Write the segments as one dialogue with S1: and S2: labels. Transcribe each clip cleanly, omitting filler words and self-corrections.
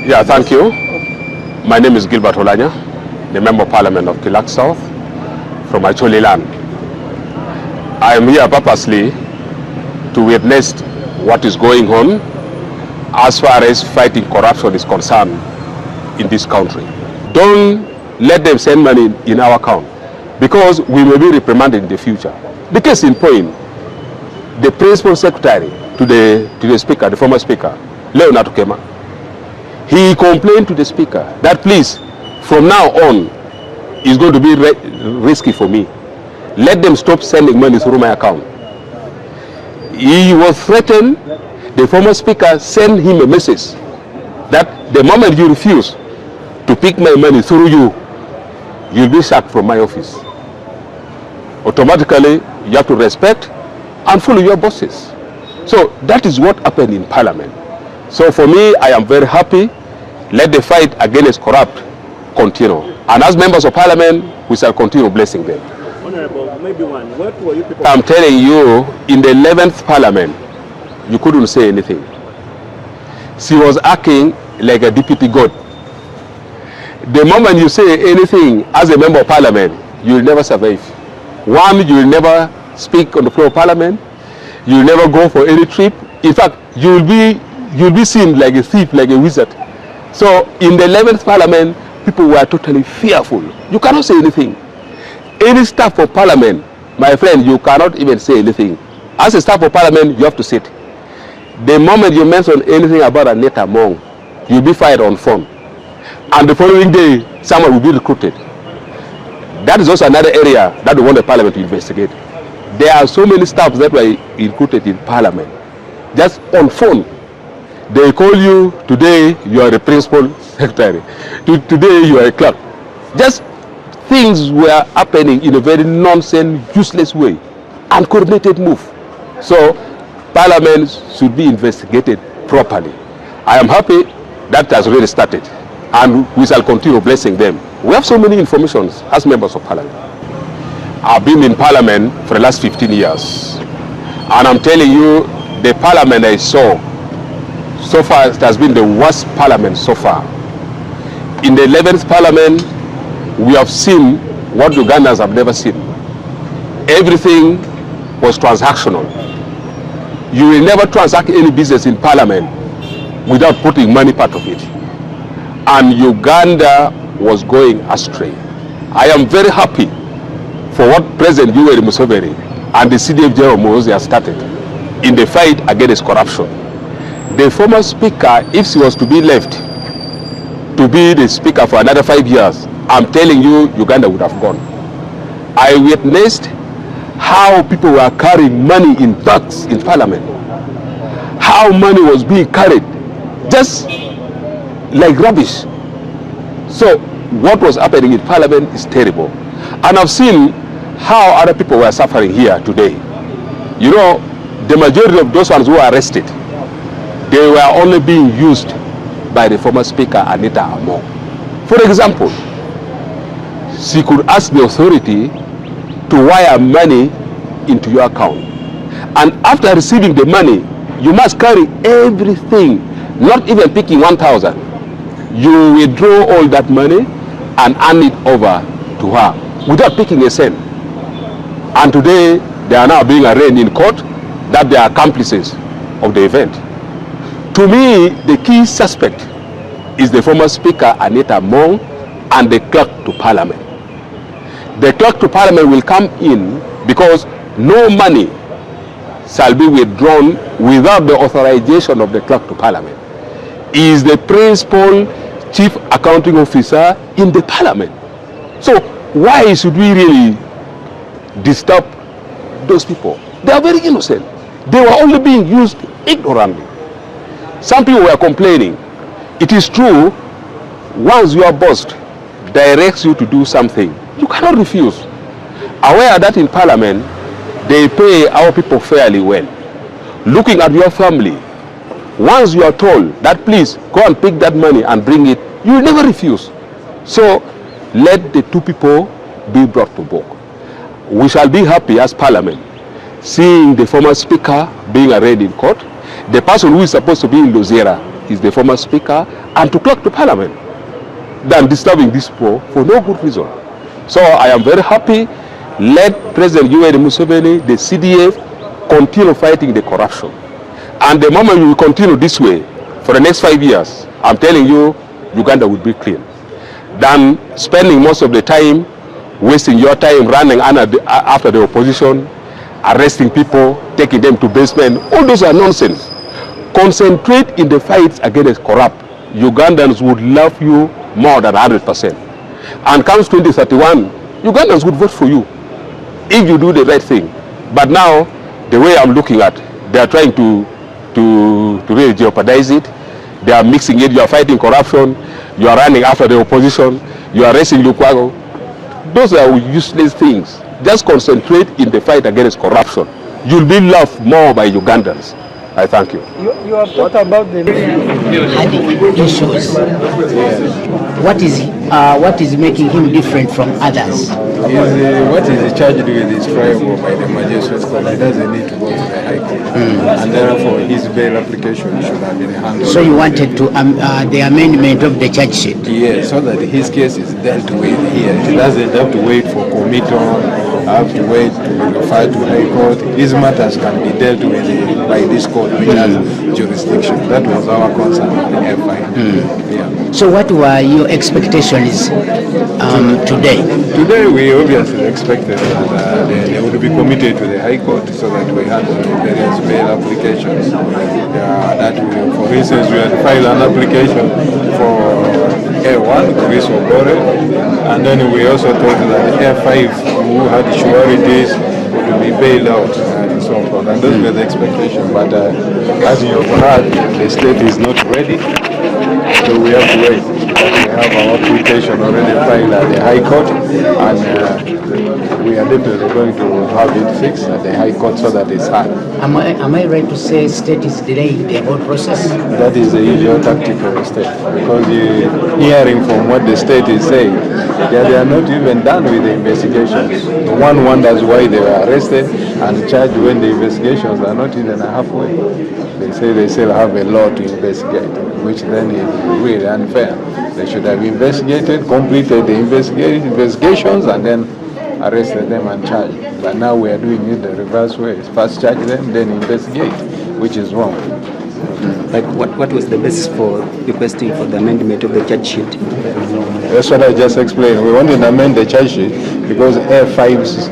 S1: Yeah, thank you. My name is Gilbert Olanya, the Member of Parliament of Kilak South from Acholi land. I am here purposely to witness what is going on as far as fighting corruption is concerned in this country. Don't let them send money in our account because we may be reprimanded in the future. The case in point, the principal secretary to the speaker, the former speaker, Leonard Kema, he complained to the speaker that please, from now on, it's going to be risky for me. Let them stop sending money through my account. He was threatened. The former speaker sent him a message that the moment you refuse to pick my money through you, you'll be sacked from my office. Automatically, you have to respect and follow your bosses. So that is what happened in Parliament. So for me, I am very happy. Let the fight against corrupt continue. And as members of Parliament, we shall continue blessing them.
S2: Honorable, maybe one. What were you people?
S1: I'm telling you, in the 11th Parliament, you couldn't say anything. She was acting like a deputy god. The moment you say anything as a member of Parliament, you will never survive. One, you will never speak on the floor of Parliament. You will never go for any trip. In fact, you'll be seen like a thief, like a wizard. So in the 11th Parliament, people were totally fearful. You cannot say anything. Any staff of Parliament, my friend, you cannot even say anything. As a staff of Parliament, you have to sit. The moment you mention anything about Anita Mong, you'll be fired on phone. And the following day, someone will be recruited. That is also another area that we want the Parliament to investigate. There are so many staffs that were recruited in Parliament, just on phone. They call you, today you are the principal secretary, today you are a clerk. Just things were happening in a very nonsense, useless way, uncoordinated move. So Parliament should be investigated properly. I am happy that has already started, and we shall continue blessing them. We have so many informations as members of Parliament. I've been in Parliament for the last 15 years, and I'm telling you, the Parliament I saw so far, it has been the worst Parliament so far. In the 11th Parliament, we have seen what Ugandans have never seen. Everything was transactional. You will never transact any business in Parliament without putting money part of it. And Uganda was going astray. I am very happy for what President Yoweri Museveni and the CDF General Muhoozi have started in the fight against corruption. The former speaker, if she was to be left to be the speaker for another 5 years, I'm telling you, Uganda would have gone. I witnessed how people were carrying money in bags in Parliament. How money was being carried, just like rubbish. So what was happening in Parliament is terrible. And I've seen how other people were suffering here today. You know, the majority of those ones who were arrested, they were only being used by the former speaker, Anita Mong. For example, she could ask the authority to wire money into your account. And after receiving the money, you must carry everything, not even picking 1,000. You withdraw all that money and hand it over to her without picking a cent. And today, they are now being arraigned in court that they are accomplices of the event. To me, the key suspect is the former speaker, Anita Mong, and the clerk to Parliament. The clerk to Parliament will come in because no money shall be withdrawn without the authorization of the clerk to Parliament. He is the principal chief accounting officer in the Parliament. So why should we really disturb those people? They are very innocent. They were only being used ignorantly. Some people were complaining. It is true, once your boss directs you to do something, you cannot refuse. Aware that in Parliament, they pay our people fairly well. Looking at your family, once you are told that please go and pick that money and bring it, you will never refuse. So let the two people be brought to book. We shall be happy as Parliament seeing the former speaker being arraigned in court, The person who is supposed to be in Lozera is the former speaker, and to clock to Parliament than disturbing these people for no good reason. So I am very happy. Let President Yoweri Museveni, the CDF, continue fighting the corruption. And the moment we continue this way for the next 5 years, I'm telling you, Uganda will be clean. Than spending most of the time, wasting your time running after the opposition, arresting people, taking them to basement. All those are nonsense. Concentrate in the fights against corrupt. Ugandans would love you more than 100%. And comes 2031, Ugandans would vote for you if you do the right thing. But now, the way I'm looking at, they are trying to really jeopardize it. They are mixing it. You are fighting corruption. You are running after the opposition. You are arresting Lukwago. Those are useless things. Just concentrate in the fight against corruption. You'll be loved more by Ugandans. I thank you.
S3: You have talked about the issues. What is making him different from others?
S4: What is charged with is triable by the magistrates court. He doesn't need to go to the High Court. And therefore his bail application should have been handled.
S3: So you wanted to the amendment of the charge sheet?
S4: Yes, so that his case is dealt with here. He doesn't have to wait for committal, have to wait to be referred to High Court. His matters can be dealt with by this court which has jurisdiction. That was our concern with the F5. Yeah.
S3: So what were your expectations today?
S4: Today we obviously expected that they would be committed to the High Court so that we had various bail applications. That we, for instance, we had filed an application for A1, Chris Obore, and then we also thought that A5, who had sureties, would be bailed out and so forth. And those were the expectations. But as you have heard, the state is not ready, so we have to wait. We have our application already filed at the High Court, and we are definitely going to have it fixed at the High Court so that it's hard.
S3: Am I right to say state is delaying the whole process?
S4: That is the usual tactic of the state, because hearing from what the state is saying, they are not even done with the investigations. One wonders why they were arrested and charged when the investigations are not even halfway. They say they still have a lot to investigate, which then is really unfair. They should have investigated, completed the investigations, and then arrested them and charged. But now we are doing it the reverse way. First charge them, then investigate, which is wrong.
S5: But what was the basis for requesting for the amendment of the charge sheet?
S4: That's what I just explained. We want to amend the charge sheet because F5's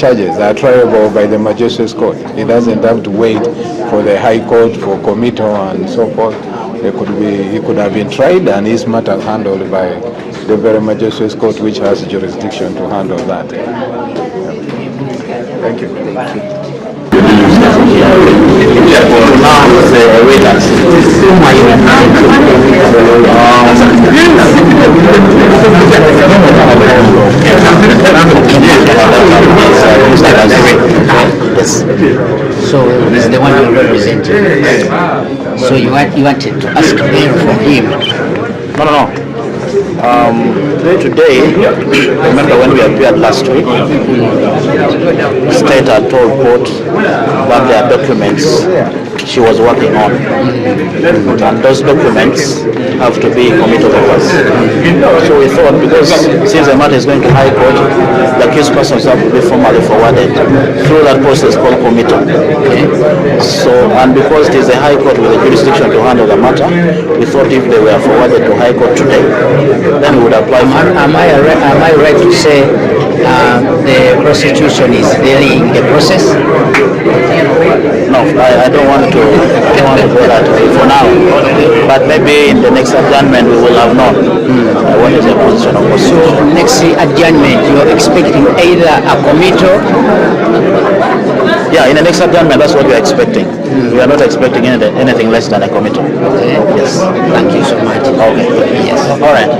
S4: charges are triable by the magistrates court. He doesn't have to wait for the High Court for committal and so forth. He could have been tried and his matter handled by the very magistrates court, which has jurisdiction to handle that. Thank you. Thank you.
S3: So this is the one you represent. So you wanted to ask bail from him?
S6: No. Today, remember when we appeared last week, State had told court about their documents she was working on. And those documents have to be committal papers. So we thought, because since the matter is going to High Court, the accused persons have to be formally forwarded through that process called committal. So, and because it is a High Court with the jurisdiction to handle the matter, we thought if they were forwarded to High Court today, then we would apply for it.
S3: Am I right to say the prosecution is delaying the process?
S6: No, I don't want to go that way for now. But maybe in the next adjournment we will have known what is the position of prosecution.
S3: So next adjournment you're expecting either a committal?
S6: Yeah, in the next adjournment that's what we are expecting. We are not expecting anything less than a committal.
S3: Okay.
S6: Yes.
S3: Thank you so much.
S6: Okay.
S3: Yes.
S6: All right.